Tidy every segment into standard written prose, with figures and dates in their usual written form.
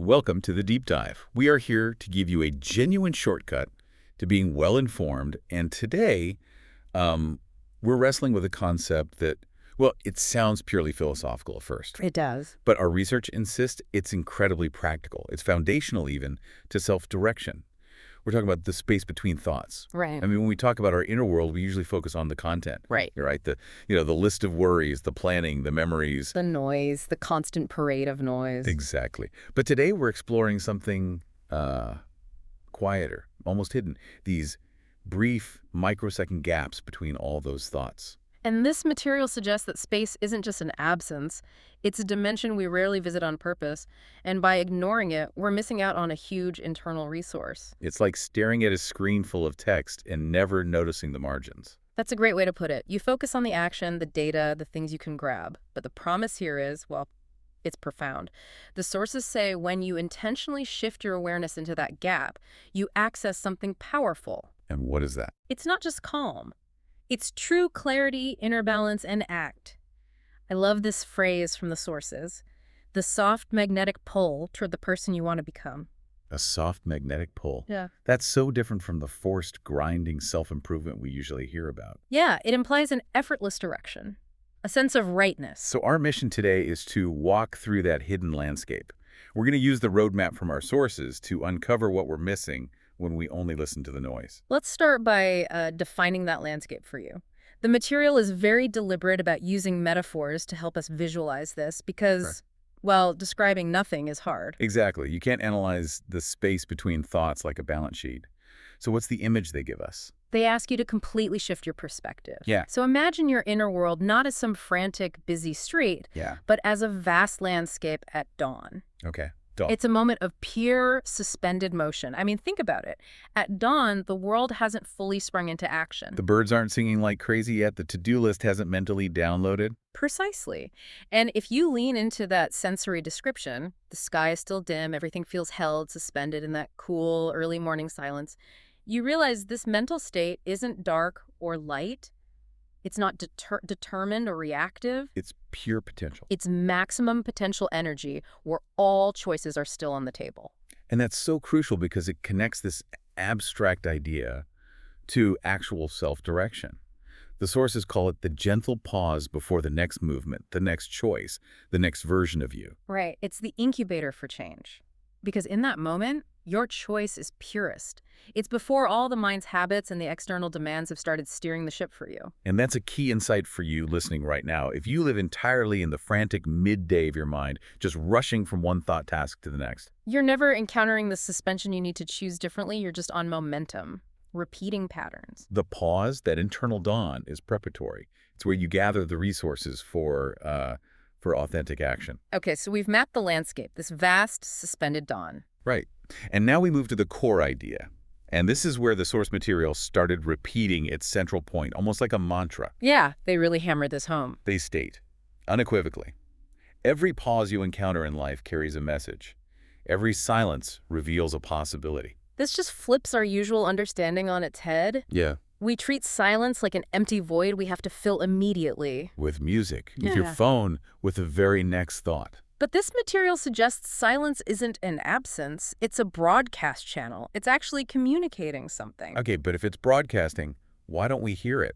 Welcome to the Deep Dive. We are here to give you a genuine shortcut to being well-informed, and today we're wrestling with a concept that, well, it sounds purely philosophical at first, It does. but our research insists it's incredibly practical. It's foundational even to self-direction. We're talking about the space between thoughts. Right. I mean, when we talk about our inner world, we usually focus on the content. Right. Right? The list of worries, the planning, the memories. The noise, the constant parade of noise. Exactly. But today we're exploring something quieter, almost hidden. These brief microsecond gaps between all those thoughts. And this material suggests that space isn't just an absence. It's a dimension we rarely visit on purpose. And by ignoring it, we're missing out on a huge internal resource. It's like staring at a screen full of text and never noticing the margins. That's a great way to put it. You focus on the action, the data, the things you can grab. But the promise here is, well, it's profound. The sources say when you intentionally shift your awareness into that gap, you access something powerful. And what is that? It's not just calm. It's true clarity, inner balance, and act. I love this phrase from the sources. The soft magnetic pull toward the person you want to become. A soft magnetic pull. Yeah. That's so different from the forced, grinding self-improvement we usually hear about. Yeah, it implies an effortless direction, a sense of rightness. So our mission today is to walk through that hidden landscape. We're going to use the roadmap from our sources to uncover what we're missing when we only listen to the noise. Let's start by defining that landscape for you. The material is very deliberate about using metaphors to help us visualize this because, Right. well, describing nothing is hard. Exactly. You can't analyze the space between thoughts like a balance sheet. So what's the image they give us? They ask you to completely shift your perspective. Yeah. So imagine your inner world not as some frantic, busy street, Yeah. but as a vast landscape at dawn. Okay. Duh. It's a moment of pure, suspended motion. I mean, think about it. At dawn, the world hasn't fully sprung into action. The birds aren't singing like crazy yet. The to-do list hasn't mentally downloaded. Precisely. And if you lean into that sensory description, the sky is still dim, everything feels held, suspended in that cool, early morning silence, you realize this mental state isn't dark or light. It's not determined or reactive. It's pure potential. It's maximum potential energy where all choices are still on the table. And that's so crucial because it connects this abstract idea to actual self-direction. The sources call it the gentle pause before the next movement, the next choice, the next version of you. Right. It's the incubator for change. Because in that moment, your choice is purest. It's before all the mind's habits and the external demands have started steering the ship for you. And that's a key insight for you listening right now. If you live entirely in the frantic midday of your mind, just rushing from one thought task to the next. You're never encountering the suspension you need to choose differently. You're just on momentum, repeating patterns. The pause, that internal dawn, is preparatory. It's where you gather the resources for authentic action. Okay, so we've mapped the landscape, this vast, suspended dawn. Right. And now we move to the core idea. And this is where the source material started repeating its central point, almost like a mantra. Yeah, they really hammered this home. They state, unequivocally, every pause you encounter in life carries a message. Every silence reveals a possibility. This just flips our usual understanding on its head. Yeah. We treat silence like an empty void we have to fill immediately. With music, with your Yeah. phone, with the very next thought. But this material suggests silence isn't an absence, it's a broadcast channel. It's actually communicating something. Okay, but if it's broadcasting, why don't we hear it?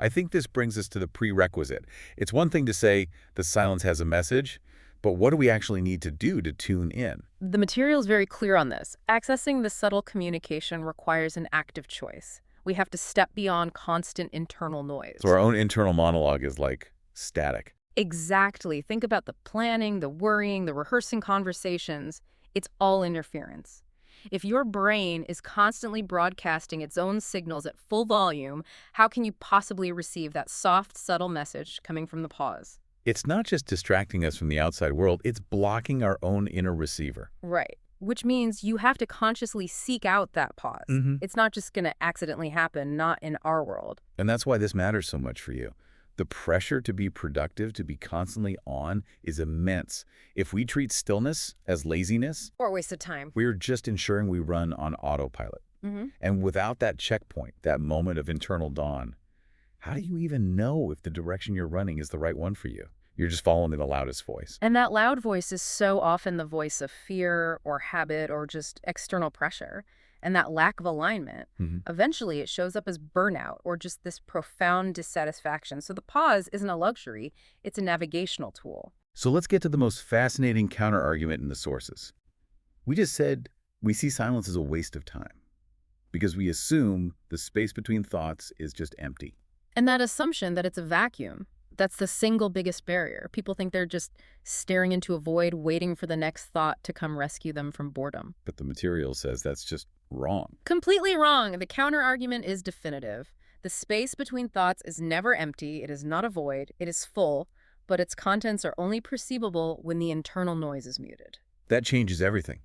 I think this brings us to the prerequisite. It's one thing to say the silence has a message, but what do we actually need to do to tune in? The material is very clear on this. Accessing the subtle communication requires an active choice. We have to step beyond constant internal noise. So our own internal monologue is like static. Exactly. Think about the planning, the worrying, the rehearsing conversations. It's all interference. If your brain is constantly broadcasting its own signals at full volume, how can you possibly receive that soft, subtle message coming from the pause? It's not just distracting us from the outside world, it's blocking our own inner receiver. Right. Which means you have to consciously seek out that pause. Mhm. It's not just going to accidentally happen, not in our world. And that's why this matters so much for you. The pressure to be productive, to be constantly on, is immense. If we treat stillness as laziness, Or a waste of time. we're just ensuring we run on autopilot. And without that checkpoint, that moment of internal dawn, how do you even know if the direction you're running is the right one for you? You're just following the loudest voice. And that loud voice is so often the voice of fear or habit or just external pressure. And that lack of alignment, eventually it shows up as burnout or just this profound dissatisfaction. So the pause isn't a luxury, it's a navigational tool. So let's get to the most fascinating counterargument in the sources. We just said we see silence as a waste of time because we assume the space between thoughts is just empty. And that assumption that it's a vacuum, that's the single biggest barrier. People think they're just staring into a void, waiting for the next thought to come rescue them from boredom. But the material says that's just wrong. Completely wrong. The counterargument is definitive. The space between thoughts is never empty. It is not a void. It is full, but its contents are only perceivable when the internal noise is muted. That changes everything.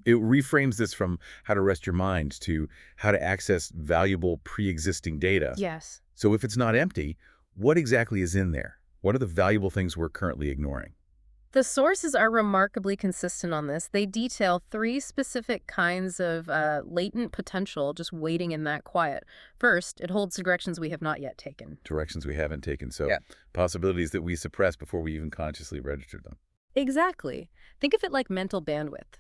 It reframes this from how to rest your mind to how to access valuable pre-existing data. Yes. So if it's not empty, what exactly is in there? What are the valuable things we're currently ignoring? The sources are remarkably consistent on this. They detail 3 specific kinds of latent potential just waiting in that quiet. First, it holds directions we have not yet taken. Directions we haven't taken, so possibilities that we suppress before we even consciously registered them. Exactly. Think of it like mental bandwidth.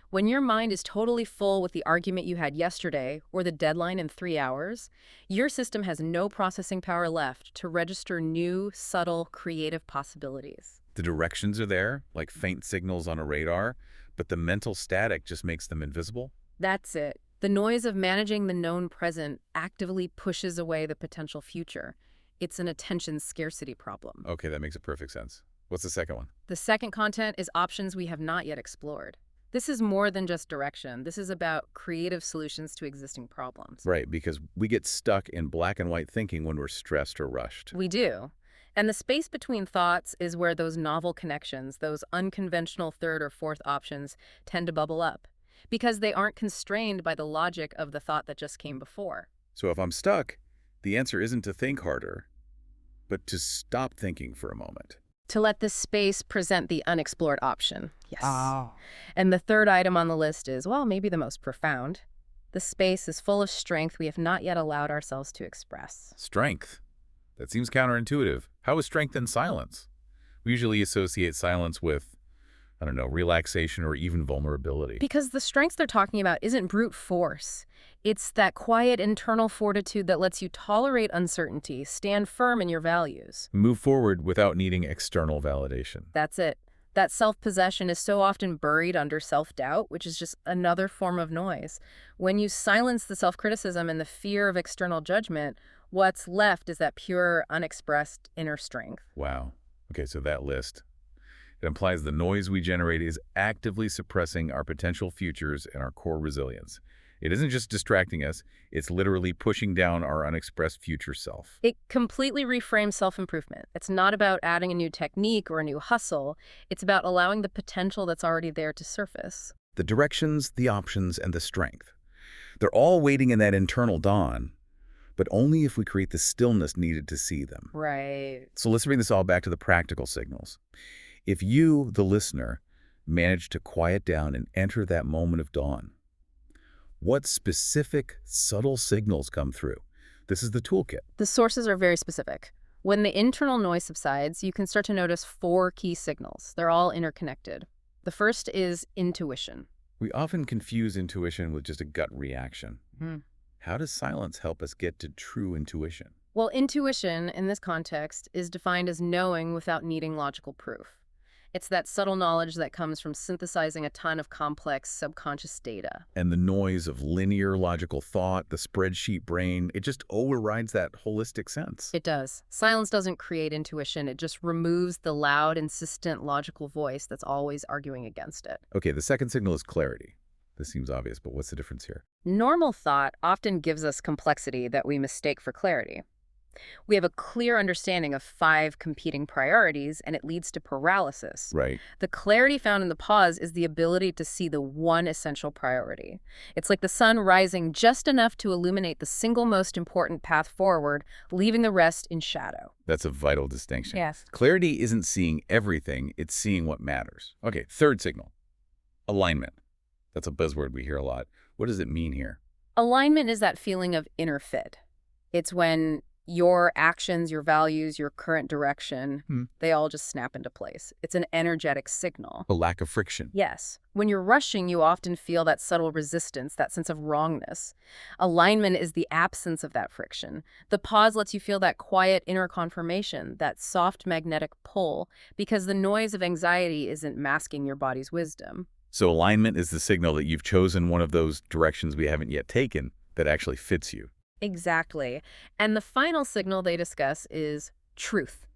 When your mind is totally full with the argument you had yesterday or the deadline in 3 hours, your system has no processing power left to register new, subtle, creative possibilities. The directions are there, like faint signals on a radar, but the mental static just makes them invisible? That's it. The noise of managing the known present actively pushes away the potential future. It's an attention scarcity problem. Okay, that makes perfect sense. What's the second one? The second content is options we have not yet explored. This is more than just direction. This is about creative solutions to existing problems. Right, because we get stuck in black and white thinking when we're stressed or rushed. We do. And the space between thoughts is where those novel connections, those unconventional third or fourth options tend to bubble up because they aren't constrained by the logic of the thought that just came before. So if I'm stuck, the answer isn't to think harder, but to stop thinking for a moment. To let this space present the unexplored option. Yes. Oh. And the third item on the list is, well, maybe the most profound. The space is full of strength we have not yet allowed ourselves to express. Strength. That seems counterintuitive. How is strength in silence? We usually associate silence with, I don't know, relaxation or even vulnerability. Because the strength they're talking about isn't brute force. It's that quiet internal fortitude that lets you tolerate uncertainty, stand firm in your values. Move forward without needing external validation. That's it. That self-possession is so often buried under self-doubt, which is just another form of noise. When you silence the self-criticism and the fear of external judgment, what's left is that pure, unexpressed inner strength. Wow. Okay, so that list. It implies the noise we generate is actively suppressing our potential futures and our core resilience. It isn't just distracting us, it's literally pushing down our unexpressed future self. It completely reframes self-improvement. It's not about adding a new technique or a new hustle. It's about allowing the potential that's already there to surface. The directions, the options, and the strength. They're all waiting in that internal dawn, but only if we create the stillness needed to see them. Right. So let's bring this all back to the practical signals. If you, the listener, manage to quiet down and enter that moment of dawn, what specific, subtle signals come through? This is the toolkit. The sources are very specific. When the internal noise subsides, you can start to notice 4 key signals. They're all interconnected. The first is intuition. We often confuse intuition with just a gut reaction. How does silence help us get to true intuition? Well, intuition, in this context, is defined as knowing without needing logical proof. It's that subtle knowledge that comes from synthesizing a ton of complex subconscious data. And the noise of linear logical thought, the spreadsheet brain, it just overrides that holistic sense. It does. Silence doesn't create intuition. It just removes the loud, insistent logical voice that's always arguing against it. Okay, the second signal is clarity. This seems obvious, but what's the difference here? Normal thought often gives us complexity that we mistake for clarity. We have a clear understanding of 5 competing priorities, and it leads to paralysis. Right. The clarity found in the pause is the ability to see the one essential priority. It's like the sun rising just enough to illuminate the single most important path forward, leaving the rest in shadow. That's a vital distinction. Yes. Clarity isn't seeing everything, it's seeing what matters. Okay, third signal. Alignment. That's a buzzword we hear a lot. What does it mean here? Alignment is that feeling of inner fit. It's when Your actions, your values, your current direction, Hmm. they all just snap into place. It's an energetic signal. A lack of friction. Yes. When you're rushing, you often feel that subtle resistance, that sense of wrongness. Alignment is the absence of that friction. The pause lets you feel that quiet inner confirmation, that soft magnetic pull, because the noise of anxiety isn't masking your body's wisdom. So alignment is the signal that you've chosen one of those directions we haven't yet taken that actually fits you. Exactly. And the final signal they discuss is truth.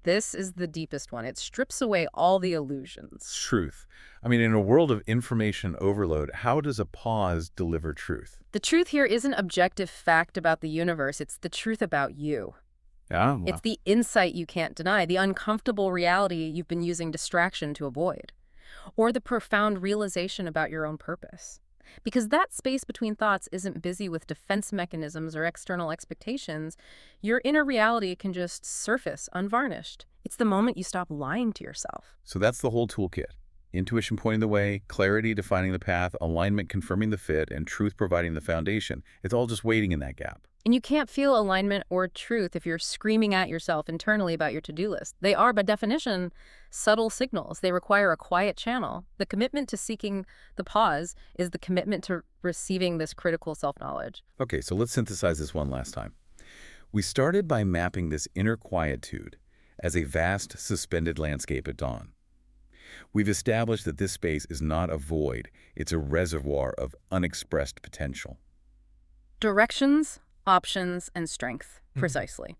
This is the deepest one. It strips away all the illusions. Truth. I mean, in a world of information overload, how does a pause deliver truth? The truth here isn't objective fact about the universe. It's the truth about you. Yeah, It's well, the insight you can't deny, the uncomfortable reality you've been using distraction to avoid, or the profound realization about your own purpose. Because that space between thoughts isn't busy with defense mechanisms or external expectations. Your inner reality can just surface unvarnished. It's the moment you stop lying to yourself. so that's the whole toolkit. Intuition pointing the way, clarity defining the path, alignment confirming the fit, and truth providing the foundation. It's all just waiting in that gap. And you can't feel alignment or truth if you're screaming at yourself internally about your to-do list. They are, by definition, subtle signals. They require a quiet channel. The commitment to seeking the pause is the commitment to receiving this critical self-knowledge. Okay, so let's synthesize this one last time. We started by mapping this inner quietude as a vast, suspended landscape at dawn. We've established that this space is not a void, it's a reservoir of unexpressed potential. Directions, options, and strength, precisely.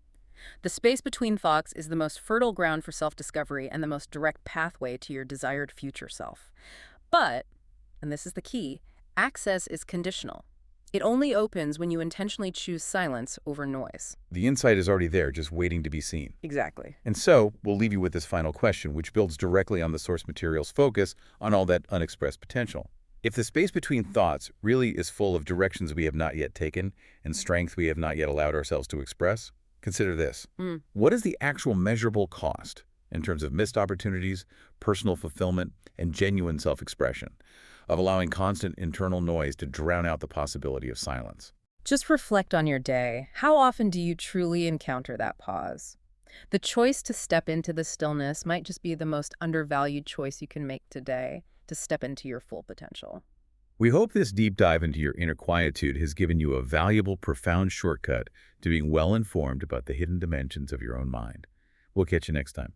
The space between thoughts is the most fertile ground for self-discovery and the most direct pathway to your desired future self. But, and this is the key, access is conditional. It only opens when you intentionally choose silence over noise. The insight is already there, just waiting to be seen. Exactly. And so, we'll leave you with this final question, which builds directly on the source material's focus on all that unexpressed potential. If the space between thoughts really is full of directions we have not yet taken and strength we have not yet allowed ourselves to express, consider this. What is the actual measurable cost in terms of missed opportunities, personal fulfillment, and genuine self-expression of allowing constant internal noise to drown out the possibility of silence? Just reflect on your day. How often do you truly encounter that pause? The choice to step into the stillness might just be the most undervalued choice you can make today, to step into your full potential. We hope this deep dive into your inner quietude has given you a valuable, profound shortcut to being well informed about the hidden dimensions of your own mind. We'll catch you next time.